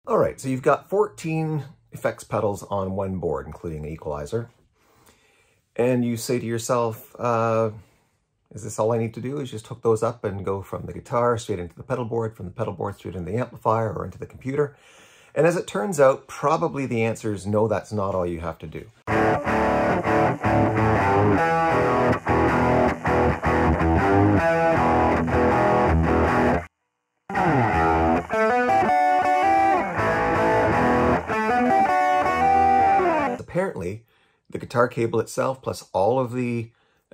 All right, so you've got 14 effects pedals on one board, including an equalizer. And you say to yourself, is this all I need to do is just hook those up and go from the guitar straight into the pedal board, from the pedal board straight into the amplifier or into the computer? And as it turns out, probably the answer is no, that's not all you have to do. Apparently, the guitar cable itself, plus all of the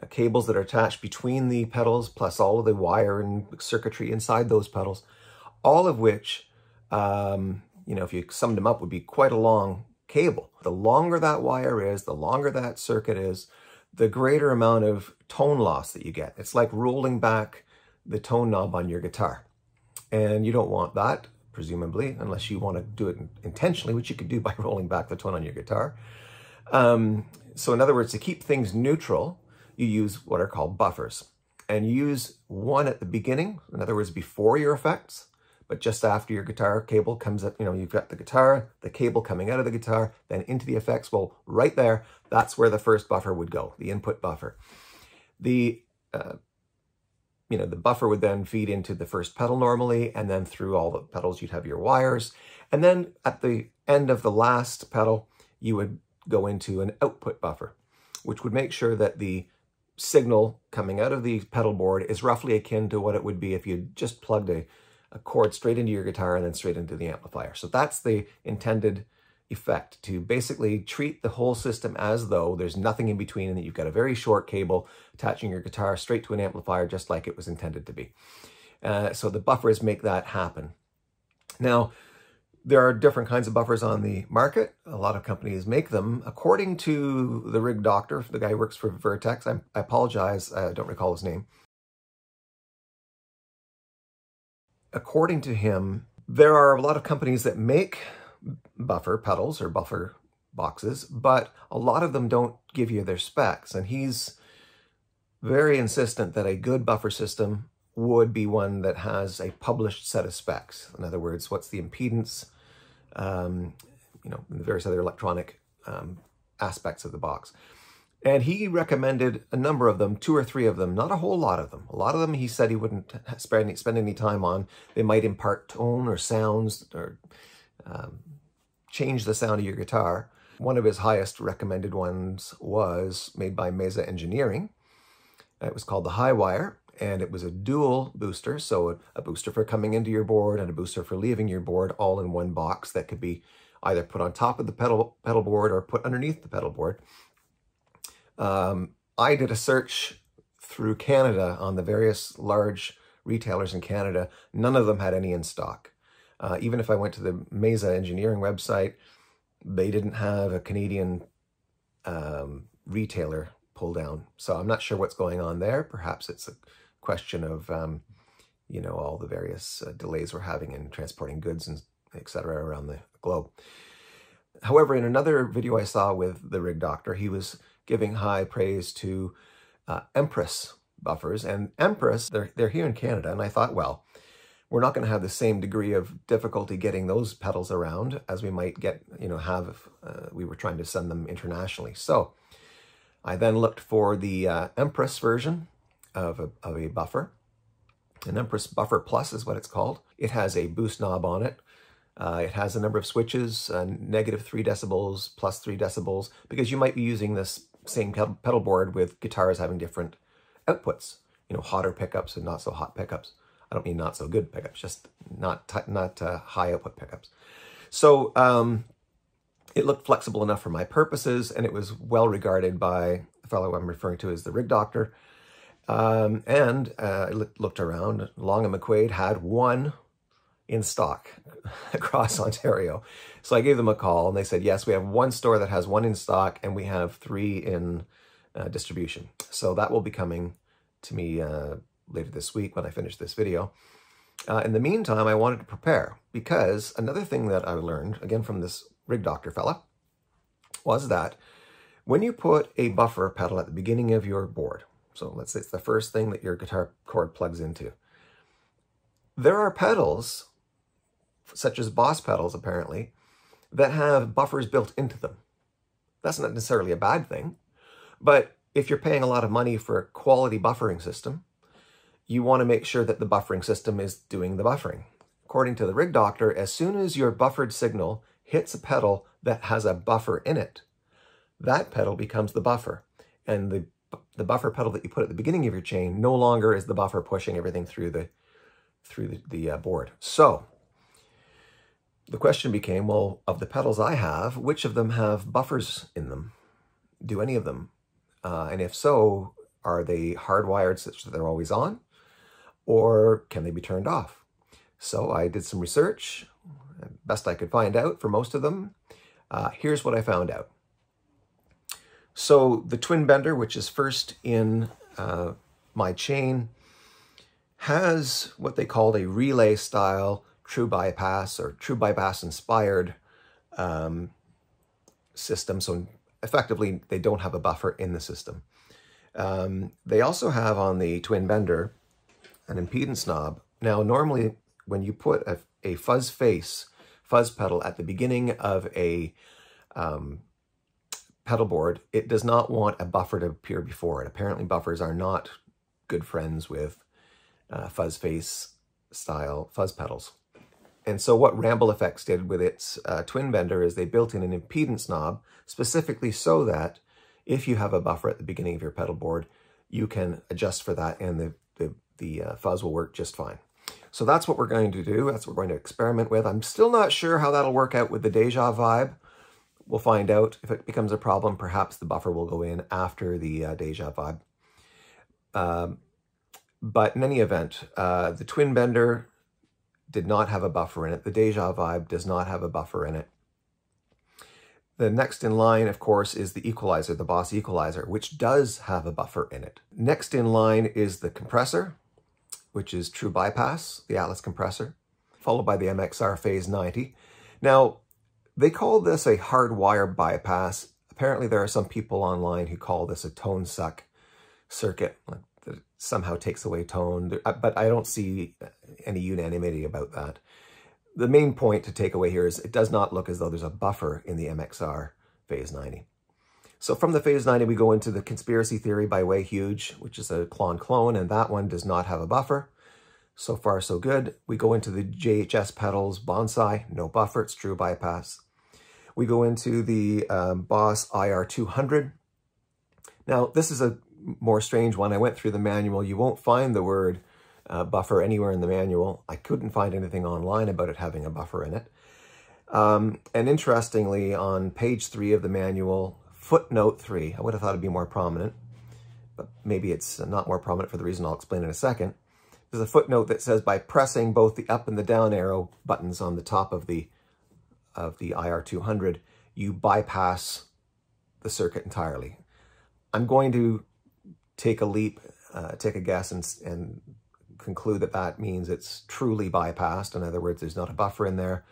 cables that are attached between the pedals, plus all of the wire and circuitry inside those pedals, all of which, you know, if you summed them up, would be quite a long cable. The longer that wire is, the longer that circuit is, the greater amount of tone loss that you get. It's like rolling back the tone knob on your guitar. And you don't want that, presumably, unless you want to do it intentionally, which you could do by rolling back the tone on your guitar. So in other words, to keep things neutral, you use what are called buffers. And you use one at the beginning, in other words, before your effects, but just after your guitar cable comes up, you know, you've got the guitar, the cable coming out of the guitar, then into the effects. Well, right there, that's where the first buffer would go, the input buffer. The, you know, the buffer would then feed into the first pedal normally, and then through all the pedals, you'd have your wires. And then at the end of the last pedal, you would go into an output buffer, which would make sure that the signal coming out of the pedal board is roughly akin to what it would be if you just plugged a cord straight into your guitar and then straight into the amplifier. So that's the intended effect, to basically treat the whole system as though there's nothing in between and that you've got a very short cable attaching your guitar straight to an amplifier just like it was intended to be. So the buffers make that happen. Now, there are different kinds of buffers on the market. A lot of companies make them. According to the rig doctor, the guy who works for Vertex, I apologize, I don't recall his name. According to him, there are a lot of companies that make buffer pedals or buffer boxes, but a lot of them don't give you their specs. And he's very insistent that a good buffer system would be one that has a published set of specs. In other words, what's the impedance, you know, and the various other electronic aspects of the box. And he recommended a number of them, 2 or 3 of them, not a whole lot of them. A lot of them he said he wouldn't spend any time on. They might impart tone or sounds or change the sound of your guitar. One of his highest recommended ones was made by Mesa Engineering. It was called the Highwire, and it was a dual booster, so a booster for coming into your board and a booster for leaving your board, all in one box that could be either put on top of the pedal board or put underneath the pedal board. I did a search through Canada on the various large retailers in Canada. None of them had any in stock. Even if I went to the Mesa Engineering website, they didn't have a Canadian retailer pull down. So I'm not sure what's going on there. Perhaps it's a question of, you know, all the various delays we're having in transporting goods and et cetera around the globe. However, in another video I saw with the rig doctor, he was giving high praise to Empress buffers. And Empress, they're here in Canada, and I thought, well, we're not going to have the same degree of difficulty getting those pedals around as we might get, you know, have if we were trying to send them internationally. So I then looked for the Empress version of a buffer. An Empress Buffer Plus is what it's called. It has a boost knob on it. It has a number of switches, -3 decibels, +3 decibels, because you might be using this same pedal board with guitars having different outputs, you know, hotter pickups and not so hot pickups. I don't mean not so good pickups, just not high output pickups. So it looked flexible enough for my purposes, and it was well regarded by the fellow I'm referring to as the rig doctor. I looked around. Long and McQuaid had one in stock across Ontario. So I gave them a call, and they said, yes, we have one store that has one in stock, and we have 3 in distribution. So that will be coming to me later this week when I finish this video. In the meantime, I wanted to prepare, because another thing that I learned, again from this rig doctor fella, was that when you put a buffer pedal at the beginning of your board, so let's say it's the first thing that your guitar cord plugs into, there are pedals such as Boss pedals apparently, that have buffers built into them. That's not necessarily a bad thing, but if you're paying a lot of money for a quality buffering system, you want to make sure that the buffering system is doing the buffering. According to the rig doctor, as soon as your buffered signal hits a pedal that has a buffer in it, that pedal becomes the buffer. And the buffer pedal that you put at the beginning of your chain no longer is the buffer pushing everything through the board. So the question became, well, of the pedals I have, which of them have buffers in them? Do any of them? And if so, are they hardwired such that they're always on? Or can they be turned off? So I did some research, best I could find out for most of them. Here's what I found out. So the twin bender, which is first in my chain, has what they called a relay style true bypass or true bypass inspired system. So effectively, they don't have a buffer in the system. They also have on the twin bender an impedance knob. Now, normally when you put a fuzz pedal at the beginning of a pedal board, it does not want a buffer to appear before it. Apparently buffers are not good friends with fuzz face style fuzz pedals. And so what Ramble Effects did with its twin bender is they built in an impedance knob specifically so that if you have a buffer at the beginning of your pedal board, you can adjust for that and the fuzz will work just fine. So that's what we're going to do. That's what we're going to experiment with. I'm still not sure how that'll work out with the Deja Vibe. We'll find out. If it becomes a problem, perhaps the buffer will go in after the Deja Vibe. But in any event, the twin bender did not have a buffer in it. The Deja Vibe does not have a buffer in it. The next in line, of course, is the equalizer, the Boss equalizer, which does have a buffer in it. Next in line is the compressor, which is true bypass, the Atlas compressor, followed by the MXR Phase 90. Now, they call this a hardwire bypass. Apparently there are some people online who call this a tone suck circuit that somehow takes away tone, but I don't see any unanimity about that. The main point to take away here is it does not look as though there's a buffer in the MXR Phase 90. So from the Phase 90, we go into the Conspiracy Theory by Way Huge, which is a clone, and that one does not have a buffer. So far, so good. We go into the JHS Pedals Bonsai, no buffer, it's true bypass. We go into the Boss IR200. Now, this is a more strange one. I went through the manual. You won't find the word buffer anywhere in the manual. I couldn't find anything online about it having a buffer in it. And interestingly, on page 3 of the manual, footnote 3, I would have thought it'd be more prominent, but maybe it's not more prominent for the reason I'll explain in a second. There's a footnote that says by pressing both the up and the down arrow buttons on the top of the IR200, you bypass the circuit entirely. I'm going to take a leap, take a guess and conclude that that means it's truly bypassed. In other words, there's not a buffer in there.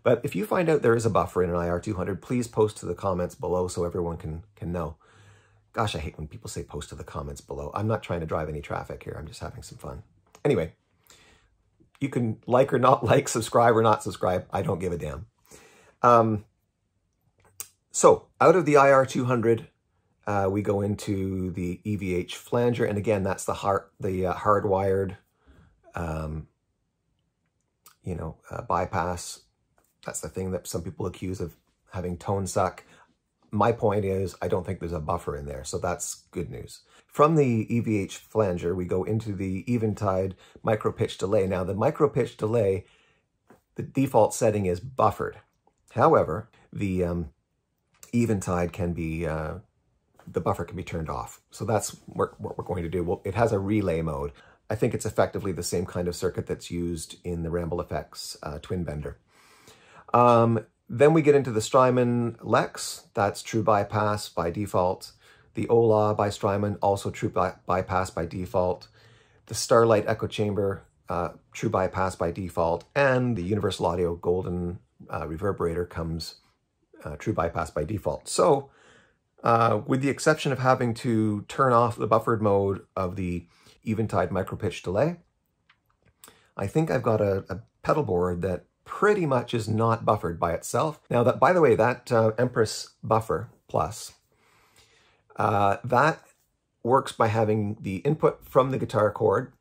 But if you find out there is a buffer in an IR200, please post to the comments below so everyone can know. Gosh, I hate when people say post to the comments below. I'm not trying to drive any traffic here. I'm just having some fun. Anyway, you can like or not like, subscribe or not subscribe. I don't give a damn. So out of the IR200, we go into the EVH flanger. And again, that's the hardwired, bypass. That's the thing that some people accuse of having tone suck. My point is, I don't think there's a buffer in there, so that's good news. From the EVH flanger, we go into the Eventide micro pitch delay. Now, the micro pitch delay, the default setting is buffered. However, the Eventide can be, the buffer can be turned off. So that's what we're going to do. Well, it has a relay mode. I think it's effectively the same kind of circuit that's used in the Ramble Effects twin bender. Then we get into the Strymon Lex, that's true bypass by default. The Ola by Strymon, also true bypass by default. The Starlight Echo Chamber, true bypass by default. And the Universal Audio Golden Reverberator comes true bypass by default. So with the exception of having to turn off the buffered mode of the Eventide micro pitch delay, I think I've got a pedal board that pretty much is not buffered by itself. Now, that, by the way, that Empress Buffer Plus, that works by having the input from the guitar cord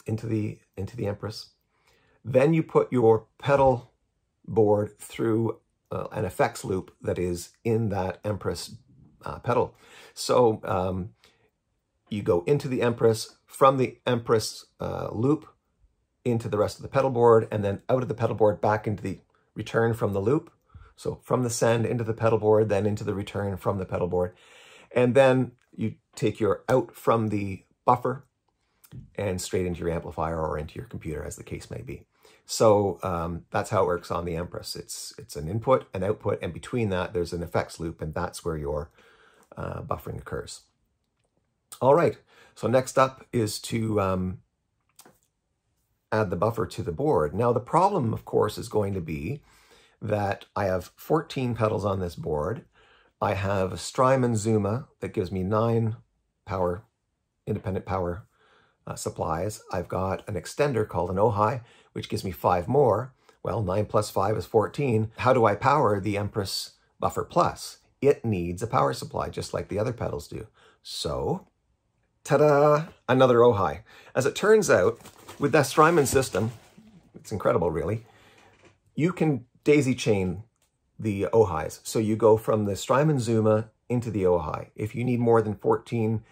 into the Empress. Then you put your pedal board through an effects loop that is in that Empress pedal. So you go into the Empress, from the Empress loop into the rest of the pedal board, and then out of the pedal board back into the return from the loop. So from the send into the pedal board, then into the return from the pedal board. And then you take your out from the buffer and straight into your amplifier or into your computer, as the case may be. So that's how it works on the Empress. It's an input, an output, and between that there's an effects loop, and that's where your buffering occurs. All right, so next up is to add the buffer to the board. Now the problem, of course, is going to be that I have 14 pedals on this board. I have a Strymon Zuma that gives me 9 power, independent power supplies. I've got an extender called an Ojai, which gives me 5 more. Well, 9 plus 5 is 14. How do I power the Empress Buffer Plus? It needs a power supply, just like the other pedals do. So, ta-da, another Ojai. As it turns out, with that Strymon system, it's incredible, really, you can daisy chain the Ojais. So you go from the Strymon Zuma into the Ojai. If you need more than 14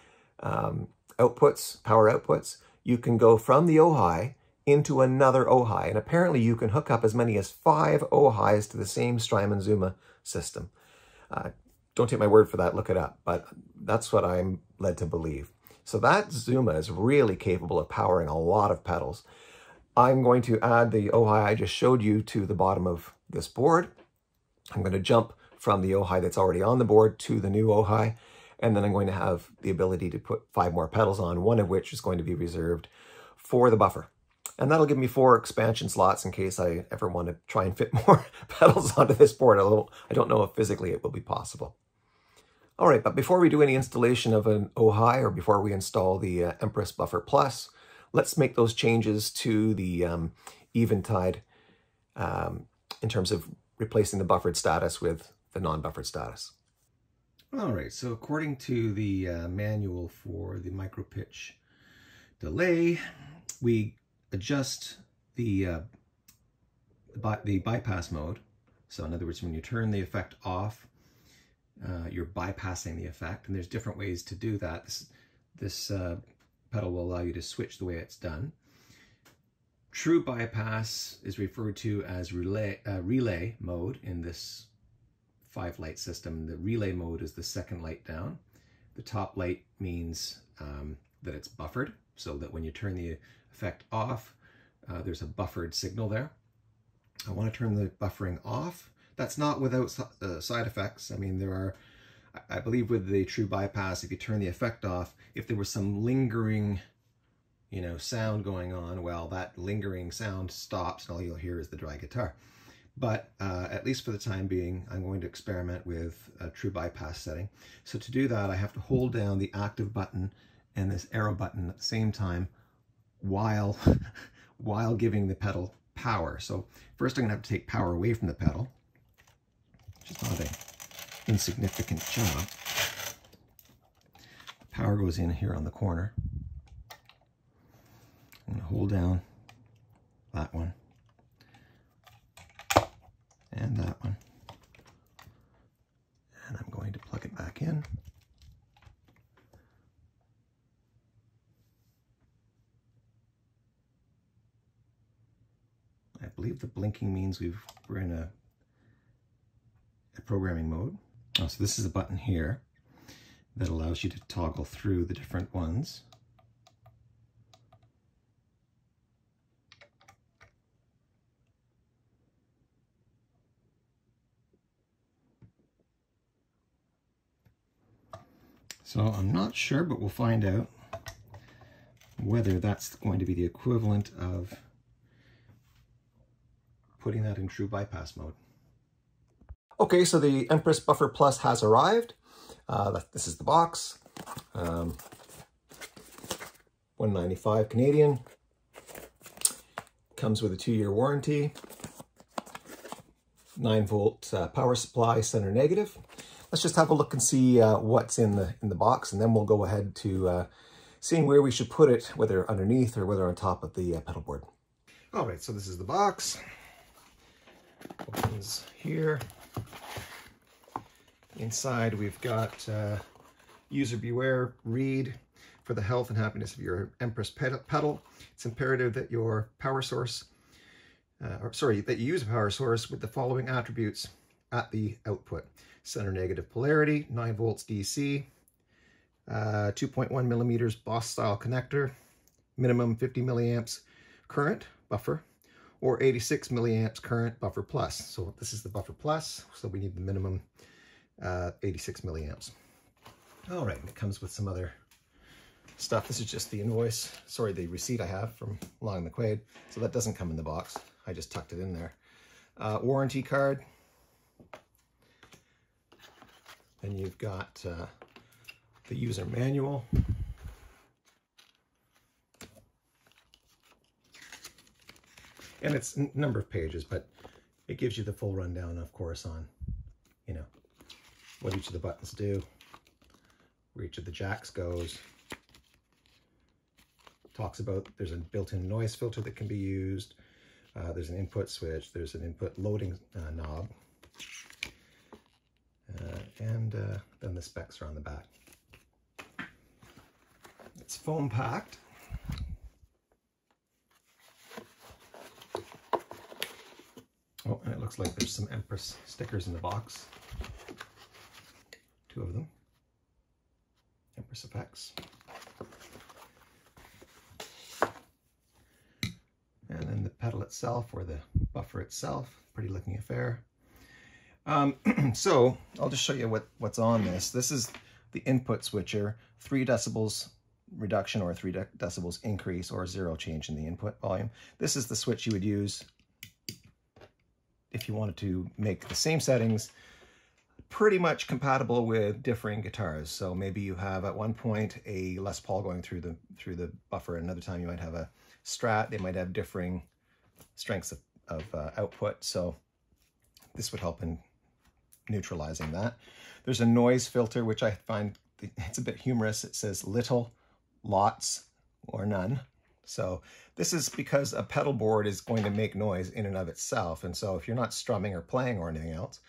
outputs, power outputs, you can go from the Ojai into another Ojai. And apparently you can hook up as many as 5 Ojais to the same Strymon Zuma system. Don't take my word for that, look it up, but that's what I'm led to believe. So that Zuma is really capable of powering a lot of pedals. I'm going to add the Ojai I just showed you to the bottom of this board. I'm going to jump from the Ojai that's already on the board to the new Ojai, and then I'm going to have the ability to put 5 more pedals on, one of which is going to be reserved for the buffer. And that'll give me 4 expansion slots in case I ever want to try and fit more pedals onto this board. I don't know if physically it will be possible. All right, but before we do any installation of an Ojai, or before we install the Empress Buffer Plus, let's make those changes to the Eventide in terms of replacing the buffered status with the non-buffered status. All right, so according to the manual for the micro pitch delay, we adjust the bypass mode. So in other words, when you turn the effect off, you're bypassing the effect, and there's different ways to do that. This pedal will allow you to switch the way it's done. True bypass is referred to as relay mode in this 5-light system. The relay mode is the second light down. The top light means that it's buffered, so that when you turn the effect off, there's a buffered signal there. I want to turn the buffering off. That's not without side effects. I mean, there are, I believe with the true bypass, if you turn the effect off, if there was some lingering, sound going on, well, that lingering sound stops and all you'll hear is the dry guitar. But at least for the time being, I'm going to experiment with a true bypass setting. So to do that, I have to hold down the active button and this arrow button at the same time while giving the pedal power. So first I'm going to have to take power away from the pedal, which is not an insignificant job. Power goes in here on the corner. I'm going to hold down that one and that one, and I'm going to plug it back in. I believe the blinking means we're in a programming mode. Oh, so this is a button here that allows you to toggle through the different ones. So I'm not sure, but we'll find out whether that's going to be the equivalent of putting that in true bypass mode. Okay, so the Empress Buffer Plus has arrived. This is the box. $195 Canadian. Comes with a 2-year warranty. 9-volt power supply, center negative. Let's just have a look and see what's in the box, and then we'll go ahead to seeing where we should put it, whether underneath or whether on top of the pedal board. All right, so this is the box. Opens here. Inside we've got user beware, read for the health and happiness of your Empress pedal. It's imperative that your power source, that you use a power source with the following attributes at the output. Center negative polarity, 9 volts DC, 2.1 millimeters Boss style connector, minimum 50 milliamps current buffer, or 86 milliamps current buffer plus. So this is the buffer plus, so we need the minimum 86 milliamps. All right, and it comes with some other stuff. This is just the invoice, sorry, the receipt I have from Long McQuaid. So that doesn't come in the box. I just tucked it in there. Warranty card. Then you've got the user manual. And it's a number of pages, but it gives you the full rundown, of course, on, you know, what each of the buttons do, where each of the jacks goes. Talks about there's a built-in noise filter that can be used. There's an input switch. There's an input loading knob. And then the specs are on the back. It's foam packed. Oh, and it looks like there's some Empress stickers in the box. 2 of them. Empress effects. And then the pedal itself, or the buffer itself, pretty looking affair. So I'll just show you what's on this. This is the input switcher, 3 decibels reduction or 3 decibels increase, or 0 change in the input volume. This is the switch you would use if you wanted to make the same settings pretty much compatible with differing guitars. So maybe you have at one point a Les Paul going through the buffer, another time you might have a Strat. They might have differing strengths of output. So this would help in neutralizing that. There's a noise filter, which I find it's a bit humorous. It says little, lots, or none. So this is because a pedal board is going to make noise in and of itself. And so if you're not strumming or playing or anything else,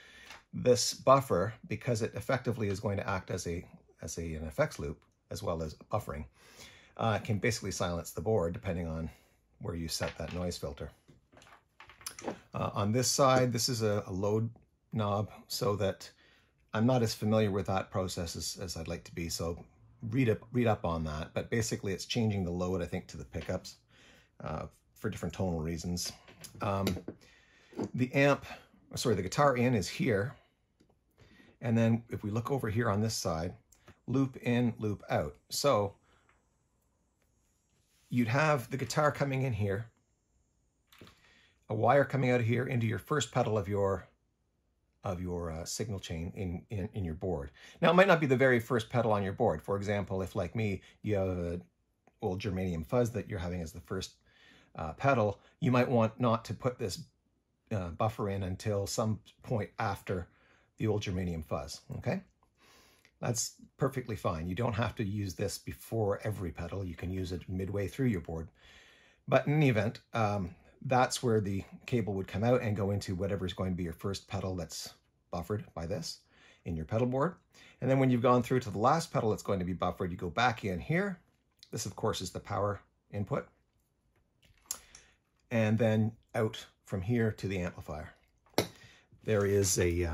this buffer, because it effectively is going to act as an effects loop as well as buffering, can basically silence the board depending on where you set that noise filter. On this side, this is a load knob, so that I'm not as familiar with that process as I'd like to be. So read up on that, but basically it's changing the load, I think, to the pickups for different tonal reasons. The guitar in is here, and then if we look over here on this side, loop in, loop out. So you'd have the guitar coming in here, a wire coming out of here into your first pedal of your signal chain in your board. Now, it might not be the very first pedal on your board. For example, if, like me, you have an old germanium fuzz that you're having as the first pedal, you might want not to put this buffer in until some point after the old germanium fuzz, okay? That's perfectly fine. You don't have to use this before every pedal. You can use it midway through your board. But in any event, that's where the cable would come out and go into whatever is going to be your first pedal that's buffered by this in your pedal board. And then when you've gone through to the last pedal that's going to be buffered, you go back in here. This, of course, is the power input. And then out from here to the amplifier. There is a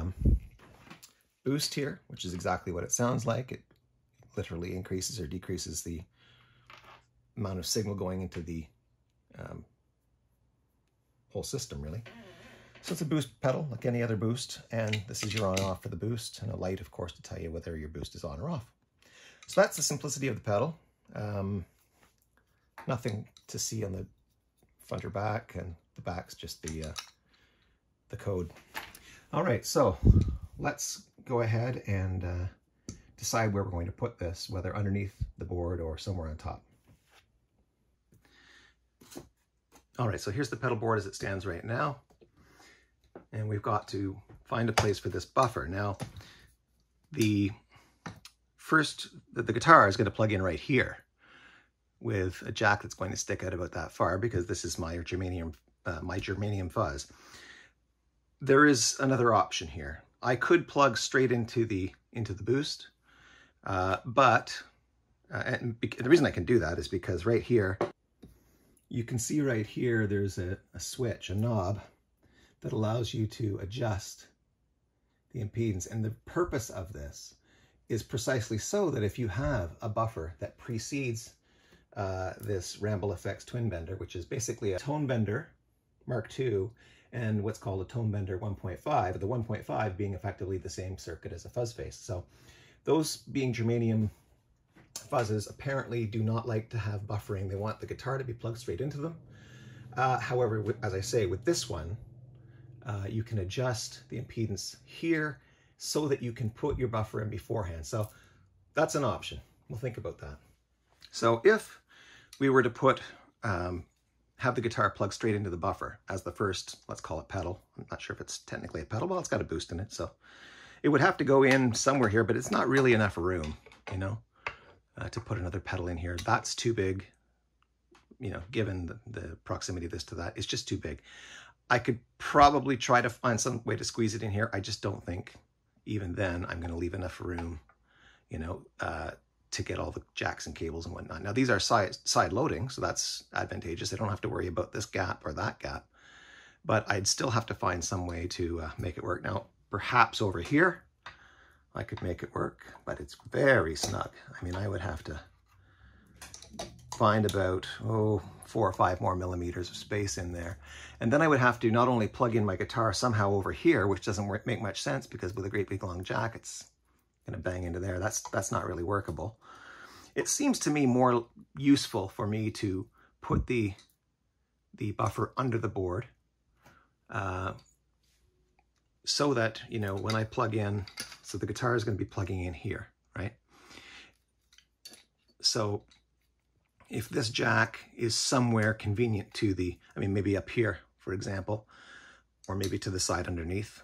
boost here, which is exactly what it sounds like. It literally increases or decreases the amount of signal going into the whole system, really. So it's a boost pedal like any other boost, and this is your on and off for the boost, and a light, of course, to tell you whether your boost is on or off. So that's the simplicity of the pedal. Nothing to see on the front or back, and the back's just the code. All right, so let's go ahead and decide where we're going to put this, whether underneath the board or somewhere on top. All right, so here's the pedal board as it stands right now. and we've got to find a place for this buffer. Now, the guitar is going to plug in right here with a jack that's going to stick out about that far, because this is my germanium fuzz. There is another option here. I could plug straight into the boost, but the reason I can do that is because right here, you can see right here, there's a switch, a knob, that allows you to adjust the impedance. And the purpose of this is precisely so that if you have a buffer that precedes this Ramble Effects Twin Bender, which is basically a tone bender Mark II and what's called a tone bender 1.5, the 1.5 being effectively the same circuit as a fuzz face. So those being germanium fuzzes apparently do not like to have buffering. They want the guitar to be plugged straight into them. However, as I say, with this one, you can adjust the impedance here so that you can put your buffer in beforehand. So that's an option. We'll think about that. So if we were to put, have the guitar plug straight into the buffer as the first, let's call it pedal. I'm not sure if it's technically a pedal. Well, it's got a boost in it. So it would have to go in somewhere here, but it's not really enough room, you know, to put another pedal in here. That's too big, you know, given the proximity of this to that. It's just too big. I could probably try to find some way to squeeze it in here. I just don't think even then I'm going to leave enough room, you know, to get all the jacks and cables and whatnot. Now these are side loading, so that's advantageous. I don't have to worry about this gap or that gap, but I'd still have to find some way to make it work. Now, perhaps over here, I could make it work, but it's very snug. I mean, I would have to find about, 4 or 5 more millimeters of space in there. And then I would have to not only plug in my guitar somehow over here, which doesn't make much sense because with a great big long jack, it's going to bang into there. That's not really workable. It seems to me more useful for me to put the buffer under the board so that, you know, when I plug in, so the guitar is going to be plugging in here, right? So if this jack is somewhere convenient to the, I mean, maybe up here, for example, or maybe to the side underneath,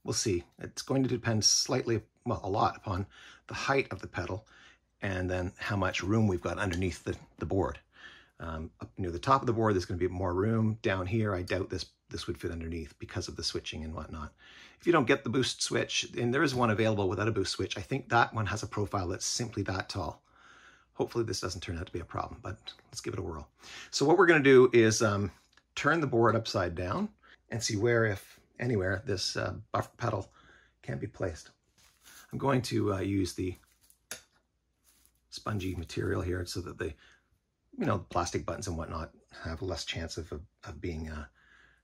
we'll see. It's going to depend slightly, well, a lot upon the height of the pedal and then how much room we've got underneath the board. Up near the top of the board, there's going to be more room. Down here, I doubt this would fit underneath because of the switching and whatnot. If you don't get the boost switch, and there is one available without a boost switch, I think that one has a profile that's simply that tall. Hopefully this doesn't turn out to be a problem, but let's give it a whirl. So what we're going to do is turn the board upside down and see where, if anywhere, this buffer pedal can be placed. I'm going to use the spongy material here so that the, you know, plastic buttons and whatnot have less chance of being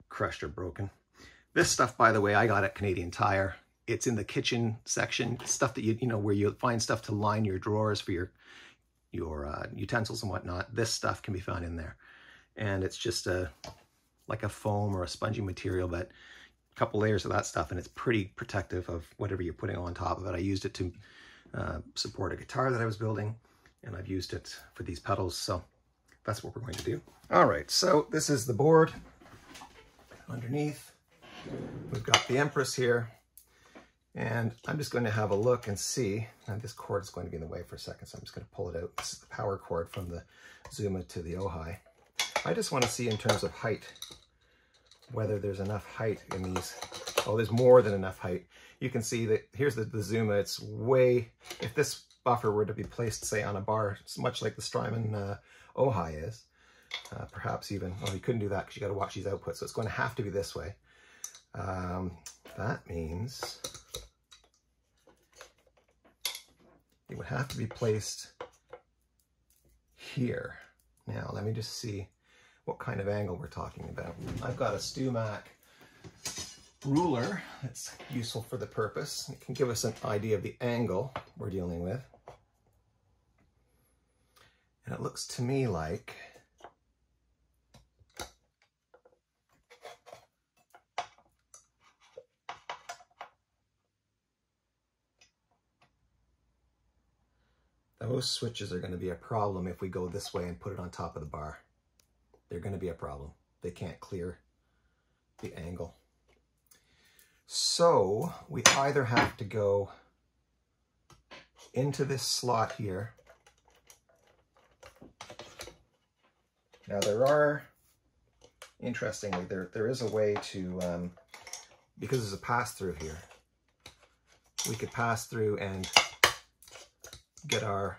crushed or broken. This stuff, by the way, I got at Canadian Tire. It's in the kitchen section, stuff that you know, where you find stuff to line your drawers for your utensils and whatnot. This stuff can be found in there. And it's just like a foam or a spongy material, but a couple layers of that stuff, and it's pretty protective of whatever you're putting on top of it. I used it to support a guitar that I was building, and I've used it for these pedals, so that's what we're going to do. All right, so this is the board. Underneath, we've got the Empress here, and I'm just going to have a look and see. Now this cord is going to be in the way for a second, so I'm just going to pull it out. This is the power cord from the Zuma to the Ojai. I just want to see in terms of height, whether there's enough height in these. Oh, there's more than enough height. You can see that here's the Zuma. It's way, if this buffer were to be placed, say, on a bar, it's much like the Strymon Ojai is, perhaps even, well, you couldn't do that because you got to watch these outputs, so it's going to have to be this way. That means it would have to be placed here. Now, let me just see what kind of angle we're talking about. I've got a StewMac ruler that's useful for the purpose. It can give us an idea of the angle we're dealing with. And it looks to me like those switches are going to be a problem if we go this way and put it on top of the bar. They're going to be a problem. They can't clear the angle. So we either have to go into this slot here. Now there are, interestingly, there is a way to, because there's a pass-through here, we could pass through and get our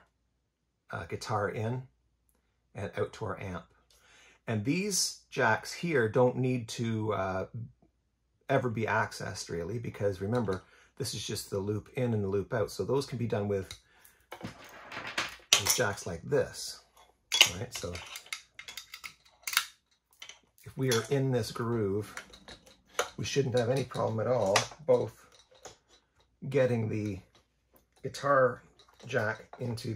guitar in and out to our amp. And these jacks here don't need to ever be accessed really, because remember, this is just the loop in and the loop out. So those can be done with jacks like this, right? So if we are in this groove, we shouldn't have any problem at all, both getting the guitar jack into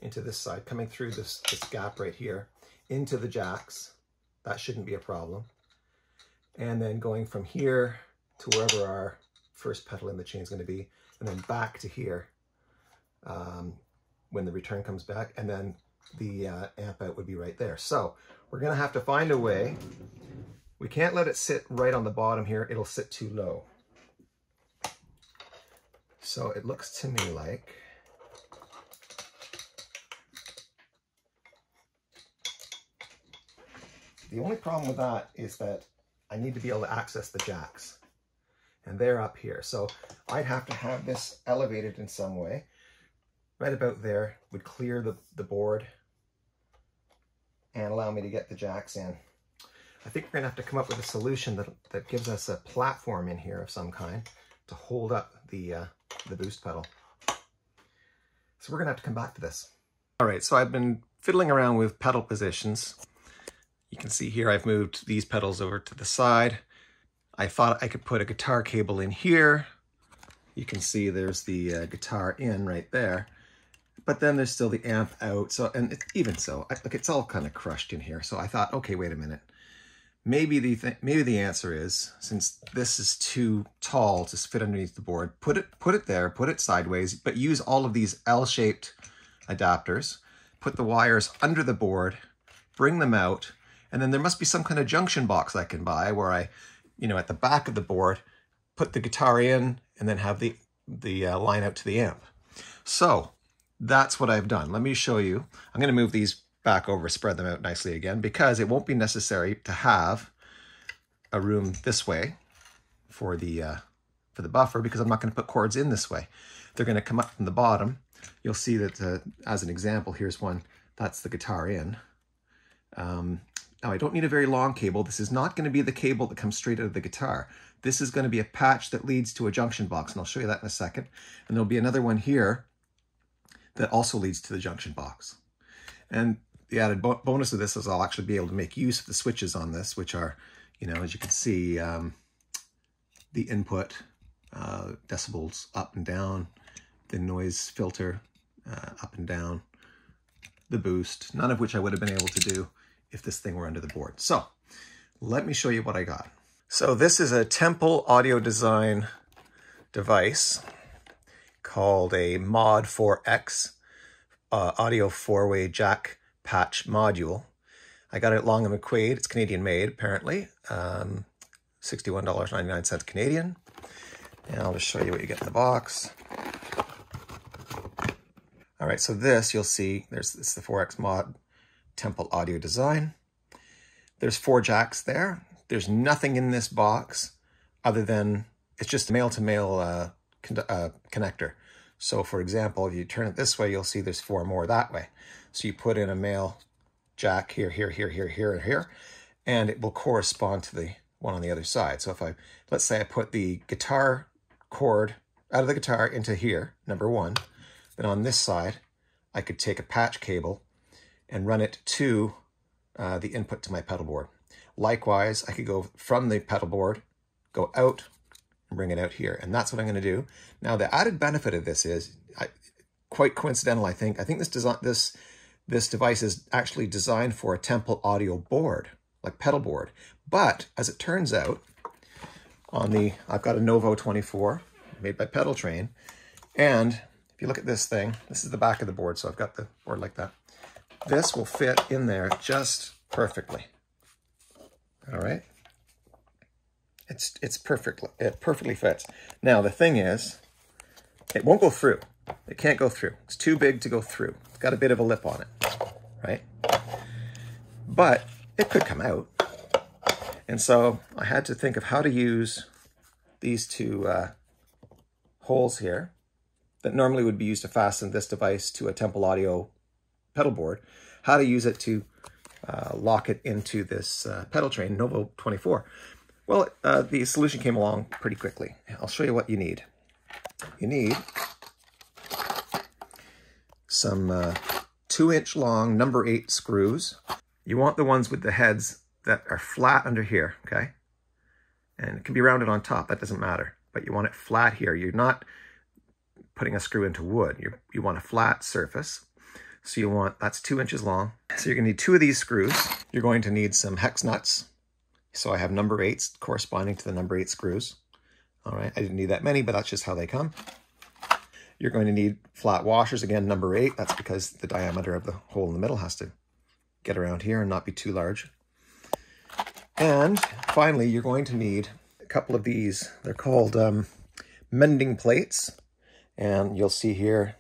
this side, coming through this gap right here, into the jacks. That shouldn't be a problem. And then going from here to wherever our first pedal in the chain is going to be, and then back to here when the return comes back, and then the amp out would be right there. So we're going to have to find a way. We can't let it sit right on the bottom here. It'll sit too low. So it looks to me like the only problem with that is that I need to be able to access the jacks, and they're up here. So I'd have to have this elevated in some way. Right about there would clear the board and allow me to get the jacks in. I think we're gonna have to come up with a solution that gives us a platform in here of some kind to hold up the boost pedal. So we're gonna have to come back to this. All right, so I've been fiddling around with pedal positions. You can see here I've moved these pedals over to the side. I thought I could put a guitar cable in here. You can see there's the guitar in right there, but then there's still the amp out. So, and even so, look, it's all kind of crushed in here. So I thought, okay, wait a minute. Maybe the answer is, since this is too tall to fit underneath the board, put it there, put it sideways, but use all of these L-shaped adapters, put the wires under the board, bring them out, and then there must be some kind of junction box I can buy where I, at the back of the board, put the guitar in and then have the line out to the amp. So that's what I've done. Let me show you. I'm going to move these back over, spread them out nicely again, because it won't be necessary to have a room this way for the buffer, because I'm not going to put cords in this way. They're going to come up from the bottom. You'll see that as an example, here's one. That's the guitar in. Now I don't need a very long cable. This is not going to be the cable that comes straight out of the guitar. This is going to be a patch that leads to a junction box, and I'll show you that in a second. And there'll be another one here that also leads to the junction box. And the added bonus of this is I'll actually be able to make use of the switches on this, which are, as you can see, the input, decibels up and down, the noise filter up and down, the boost, none of which I would have been able to do if this thing were under the board. So let me show you what I got. So this is a Temple audio design device called a Mod 4X audio 4-way jack patch module. I got it at Long & McQuaid. It's Canadian made, apparently. $61.99 Canadian. And I'll just show you what you get in the box. All right, so this, you'll see, it's the 4X Mod Temple audio design. There's 4 jacks there. There's nothing in this box other than, it's just a male-to-male connector. So for example, if you turn it this way, you'll see there's 4 more that way. So you put in a male jack here, here, here, here, here, and here, and it will correspond to the one on the other side. So if let's say I put the guitar cord out of the guitar into here, number 1, then on this side, I could take a patch cable and run it to the input to my pedal board. Likewise, I could go from the pedal board, go out, and bring it out here. And that's what I'm going to do. Now, the added benefit of this is, quite coincidental, I think this device is actually designed for a Temple audio board, like pedal board. But as it turns out, I've got a Novo 24 made by Pedaltrain, and if you look at this thing, this is the back of the board, so I've got the board like that. This will fit in there just perfectly. All right. It's perfect. It perfectly fits. Now the thing is, it won't go through. It can't go through. It's too big to go through. It's got a bit of a lip on it, right? But it could come out. And so I had to think of how to use these two holes here that normally would be used to fasten this device to a Temple Audio pedal board, how to use it to lock it into this Pedaltrain Novo 24. Well, the solution came along pretty quickly. I'll show you what you need. You need some 2-inch long number 8 screws. You want the ones with the heads that are flat under here, okay? And it can be rounded on top, that doesn't matter. But you want it flat here. You're not putting a screw into wood. You want a flat surface. So you want, that's 2 inches long. So you're gonna need 2 of these screws. You're going to need some hex nuts. So I have number 8s corresponding to the number 8 screws. All right, I didn't need that many, but that's just how they come. You're going to need flat washers, again, number 8. That's because the diameter of the hole in the middle has to get around here and not be too large. And finally, you're going to need a couple of these. They're called mending plates. And you'll see here,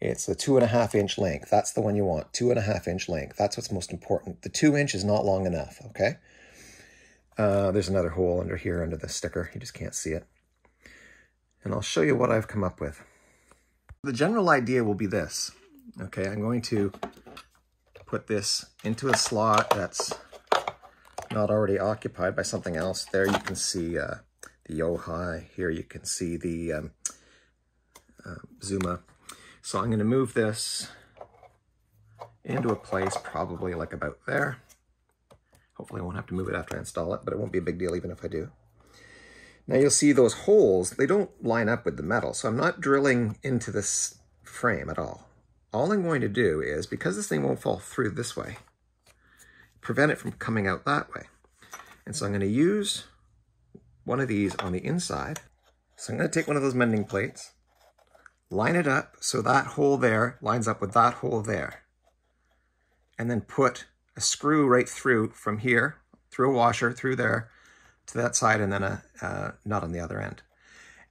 it's a 2.5-inch length. That's the one you want, 2.5-inch length. That's what's most important. The 2 inch is not long enough, okay? There's another hole under here, under the sticker. You just can't see it. And I'll show you what I've come up with. The general idea will be this, okay? I'm going to put this into a slot that's not already occupied by something else. There you can see the Yohai. Here you can see the Zuma. So I'm going to move this into a place probably like about there. Hopefully I won't have to move it after I install it, but it won't be a big deal even if I do. Now you'll see those holes, they don't line up with the metal, so I'm not drilling into this frame at all. All I'm going to do is, because this thing won't fall through this way, prevent it from coming out that way. And so I'm going to use one of these on the inside. So I'm going to take one of those mending plates, line it up so that hole there lines up with that hole there, and then put a screw right through from here, through a washer, through there, to that side, and then a nut on the other end.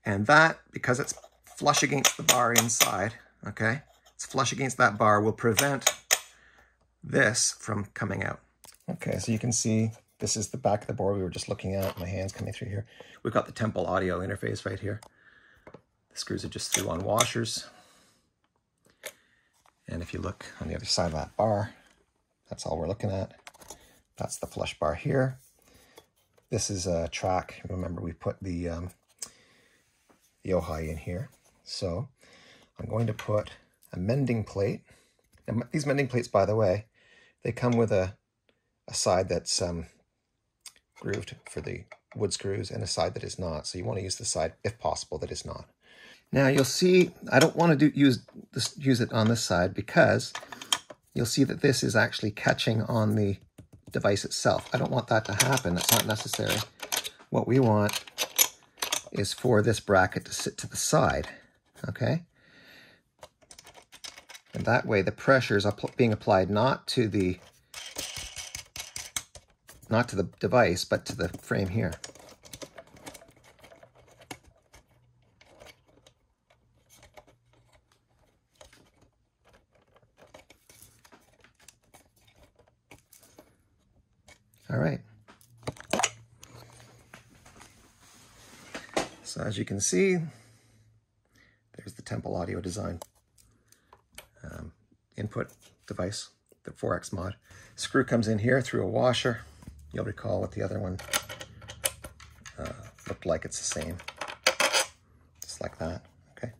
And that, because it's flush against the bar inside, okay, it's flush against that bar, will prevent this from coming out. Okay, so you can see this is the back of the board we were just looking at, my hands coming through here. We've got the Temple Audio interface right here. The screws are just through on washers. And if you look on the other side of that bar, that's all we're looking at. That's the flush bar here. This is a track. Remember, we put the Yohai in here. So I'm going to put a mending plate. And these mending plates, by the way, they come with a side that's grooved for the wood screws and a side that is not. So you want to use the side, if possible, that is not. Now you'll see, I don't want to use it on this side because you'll see that this is actually catching on the device itself. I don't want that to happen. That's not necessary. What we want is for this bracket to sit to the side, okay? And that way the pressure is being applied not to the device, but to the frame here. All right. So as you can see, there's the Temple Audio Design input device, the 4X mod. Screw comes in here through a washer. You'll recall what the other one looked like. It's the same, just like that, okay?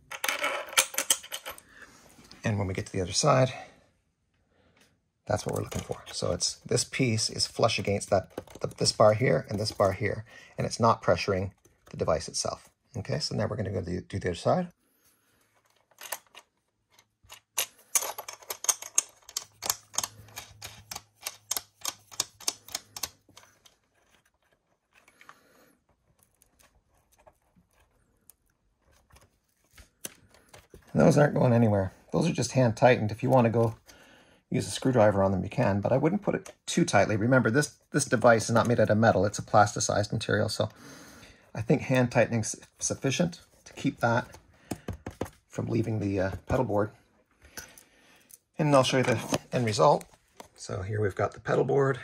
And when we get to the other side, that's what we're looking for. So it's, this piece is flush against this bar here and this bar here, and it's not pressuring the device itself. Okay, so now we're going to go do the other side. And those aren't going anywhere. Those are just hand tightened. If you want to go use a screwdriver on them, you can, but I wouldn't put it too tightly. Remember, this device is not made out of metal, it's a plasticized material, so I think hand tightening is sufficient to keep that from leaving the pedal board. And I'll show you the end result. So here we've got the pedal board.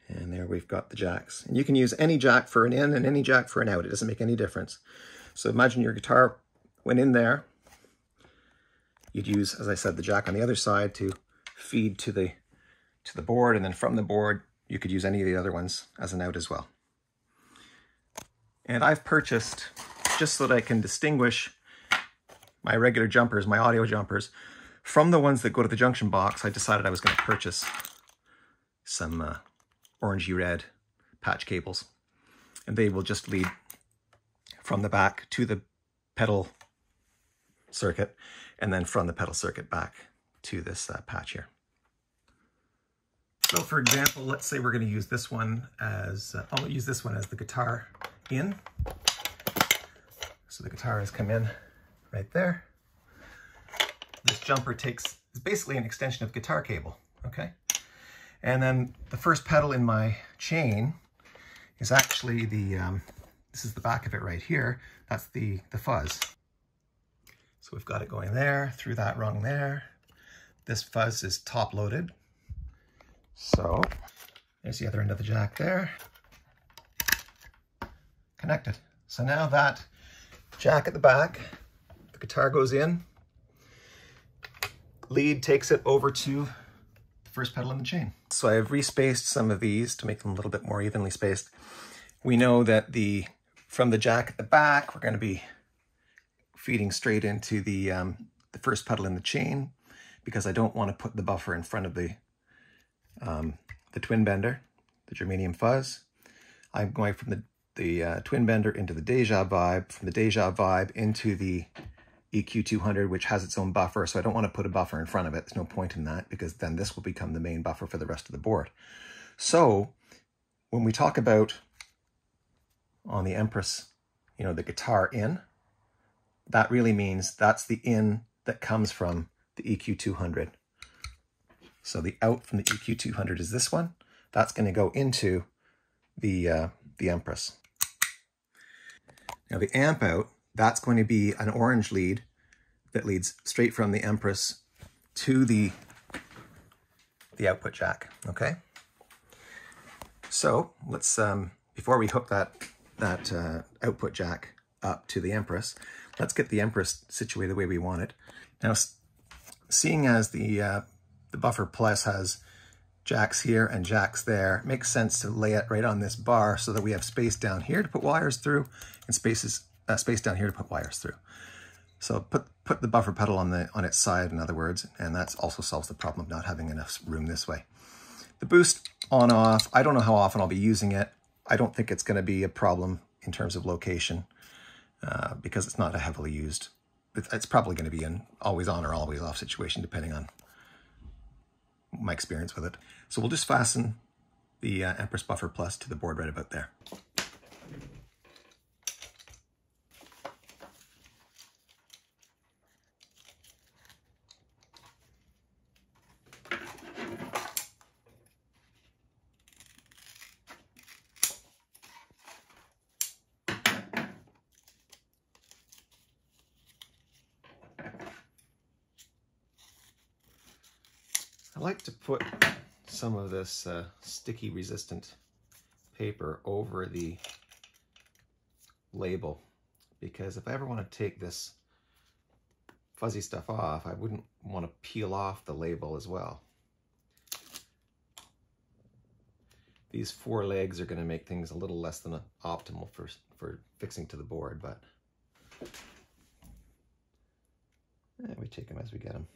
And there we've got the jacks. And you can use any jack for an in and any jack for an out. It doesn't make any difference. So imagine your guitar went in there. You'd use, as I said, the jack on the other side to feed to the board, and then from the board you could use any of the other ones as an out as well. And I've purchased, just so that I can distinguish my regular jumpers, my audio jumpers, from the ones that go to the junction box, I decided I was going to purchase some orangey red patch cables. And they will just lead from the back to the pedal circuit, and then from the pedal circuit back to this patch here. So for example, let's say we're going to use this one as, I'll use this one as the guitar in. So the guitar has come in right there. This jumper is basically an extension of guitar cable, okay? And then the first pedal in my chain is actually this is the back of it right here. That's the fuzz. So we've got it going there, through that rung there. This fuzz is top loaded. So there's the other end of the jack there. Connected. So now that jack at the back, the guitar goes in, lead takes it over to the first pedal in the chain. So I've respaced some of these to make them a little bit more evenly spaced. We know that from the jack at the back, we're going to be feeding straight into the first pedal in the chain, because I don't want to put the buffer in front of the twin bender, the germanium fuzz. I'm going from the twin bender into the Deja Vibe, from the Deja Vibe into the EQ200, which has its own buffer, so I don't want to put a buffer in front of it. There's no point in that, because then this will become the main buffer for the rest of the board. So when we talk about on the Empress, you know, the guitar in, that really means that's the in that comes from the EQ200. So the out from the EQ200 is this one. That's going to go into the Empress. Now the amp out, that's going to be an orange lead that leads straight from the Empress to the output jack, okay? So let's, before we hook that output jack up to the Empress, let's get the Empress situated the way we want it. Now, seeing as the Buffer Plus has jacks here and jacks there, it makes sense to lay it right on this bar so that we have space down here to put wires through and space down here to put wires through. So put the buffer pedal on its side, in other words, and that also solves the problem of not having enough room this way. The boost on off, I don't know how often I'll be using it. I don't think it's going to be a problem in terms of location because it's not a heavily used. It's probably going to be an always on or always off situation depending on my experience with it. So we'll just fasten the Empress Buffer Plus to the board right about there. I like to put some of this sticky resistant paper over the label, because if I ever want to take this fuzzy stuff off, I wouldn't want to peel off the label as well. These four legs are going to make things a little less than optimal for fixing to the board, but we take them as we get them.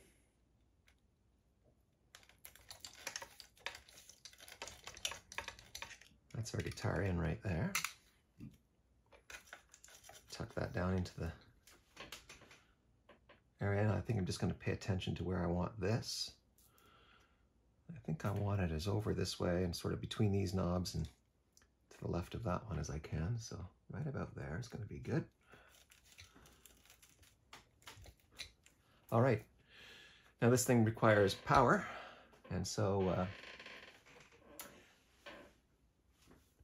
That's our guitar in right there. Tuck that down into the area. I think I'm just going to pay attention to where I want this. I think I want it as over this way and sort of between these knobs and to the left of that one as I can. So right about there is going to be good. All right, now this thing requires power, and so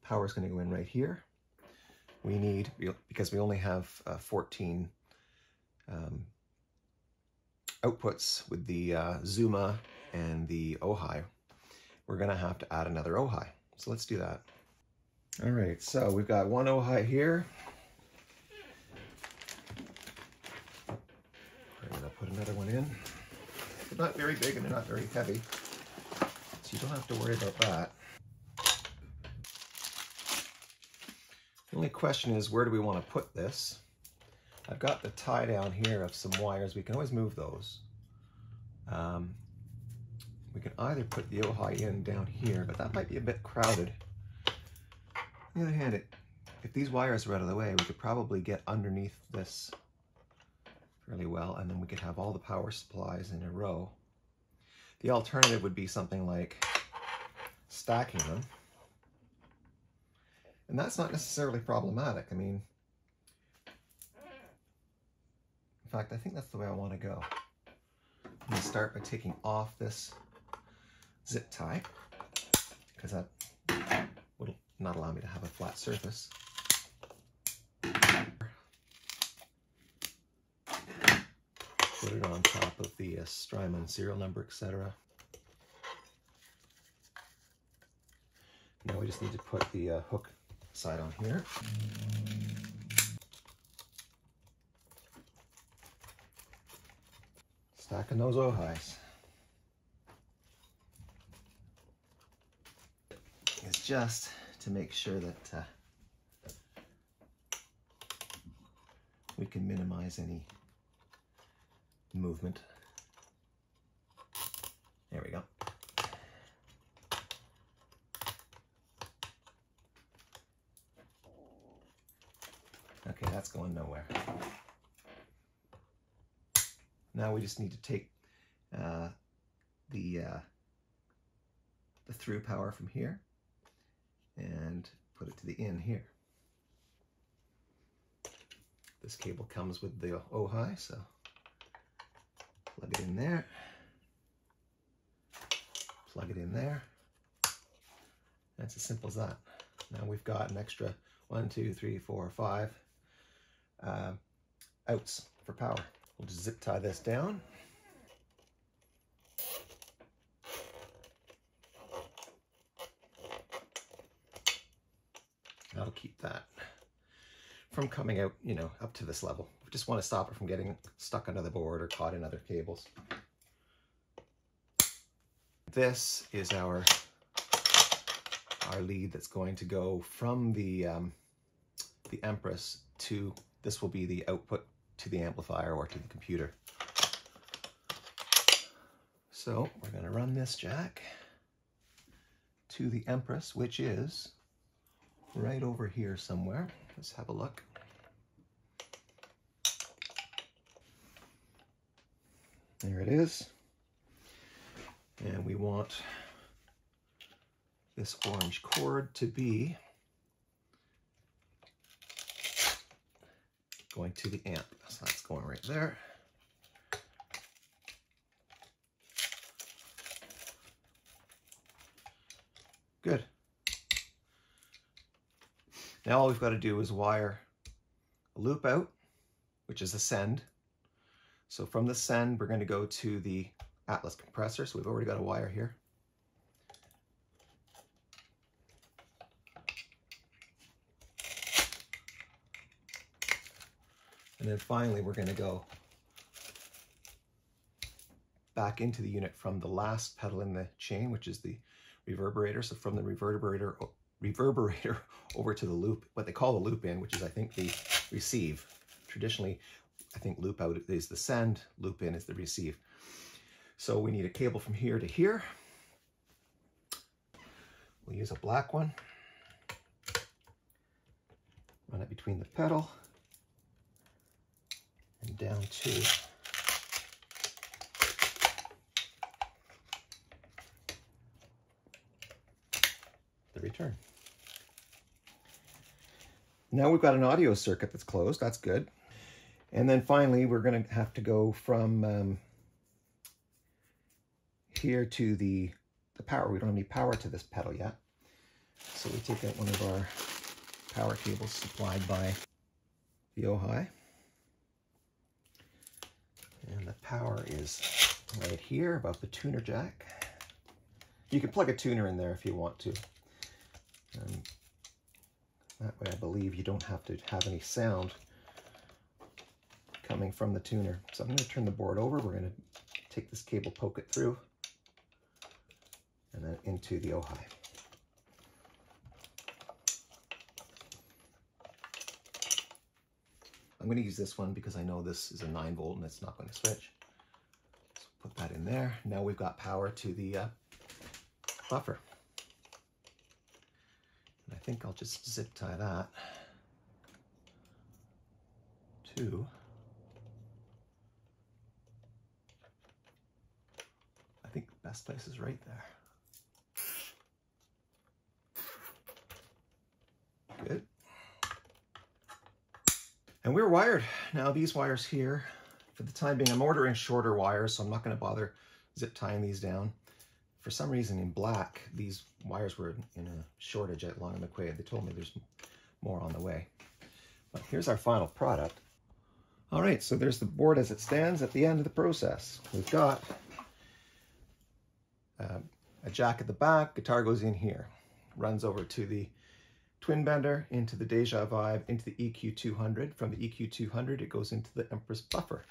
power is going to go in right here. We need, because we only have 14 outputs with the Zuma and the Ojai, we're going to have to add another Ojai. So let's do that. All right, so we've got one Ojai here. We're going to put another one in. They're not very big and they're not very heavy, so you don't have to worry about that. The only question is, where do we want to put this? I've got the tie down here of some wires. We can always move those. We can either put the Ojai in down here, but that might be a bit crowded. On the other hand, if these wires are out of the way, we could probably get underneath this fairly well, and then we could have all the power supplies in a row. The alternative would be something like stacking them. And that's not necessarily problematic. I mean, in fact, I think that's the way I want to go. I'm going to start by taking off this zip tie, because that will not allow me to have a flat surface. Put it on top of the Strymon serial number, etc. Now we just need to put the hook side on here. Stacking those Ojais. It's just to make sure that we can minimize any movement. There we go. Okay, that's going nowhere. Now we just need to take the through power from here and put it to the in here. This cable comes with the Ojai, so plug it in there, plug it in there. That's as simple as that. Now we've got an extra 1, 2, 3, 4, 5 outs for power. We'll just zip tie this down. That'll keep that from coming out, you know, up to this level. We just want to stop it from getting stuck under the board or caught in other cables. This is our lead that's going to go from the Empress to, this will be the output to the amplifier or to the computer. So we're going to run this jack to the Empress, which is right over here somewhere. Let's have a look. There it is. And we want this orange cord to be going to the amp. So that's going right there. Good. Now all we've got to do is wire a loop out, which is the send. So from the send, we're going to go to the Atlas compressor. So we've already got a wire here. And then finally, we're going to go back into the unit from the last pedal in the chain, which is the reverberator. So from the reverberator over to the loop, what they call the loop in, which is, I think, the receive. Traditionally, I think loop out is the send, loop in is the receive. So we need a cable from here to here. We'll use a black one. Run it between the pedal and down to the return. Now we've got an audio circuit that's closed. That's good. And then finally, we're going to have to go from here to the power. We don't have any power to this pedal yet. So we take out one of our power cables supplied by the Ojai. And the power is right here above the tuner jack. You can plug a tuner in there if you want to. That way I believe you don't have to have any sound coming from the tuner. So I'm going to turn the board over. We're going to take this cable, poke it through, and then into the Ojai. I'm going to use this one because I know this is a 9-volt and it's not going to switch. So put that in there. Now we've got power to the buffer. And I think I'll just zip tie that to I think the best place is right there. Good. And we're wired. Now these wires here, for the time being, I'm ordering shorter wires, so I'm not going to bother zip tying these down. For some reason in black, these wires were in a shortage at Long & McQuaid. They told me there's more on the way. But here's our final product. All right, so there's the board as it stands at the end of the process. We've got a jack at the back, guitar goes in here, runs over to the twin bender, into the Deja Vibe, into the EQ200. From the EQ200, it goes into the Empress Buffer.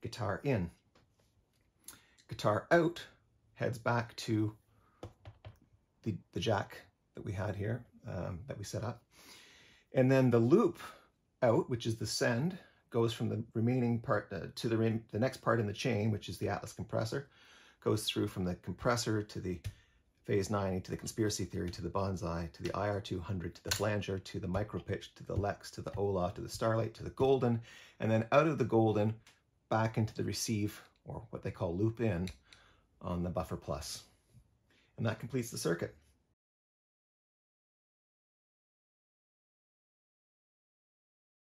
Guitar in. Guitar out heads back to the jack that we had here, that we set up. And then the loop out, which is the send, goes from the remaining part to the next part in the chain, which is the Atlas compressor. Goes through from the compressor to the Phase 90, to the Conspiracy Theory, to the Bonsai, to the IR200, to the Flanger, to the Micro Pitch, to the Lex, to the Ola, to the Starlight, to the Golden, and then out of the Golden back into the receive, or what they call loop in, on the Buffer Plus. And that completes the circuit.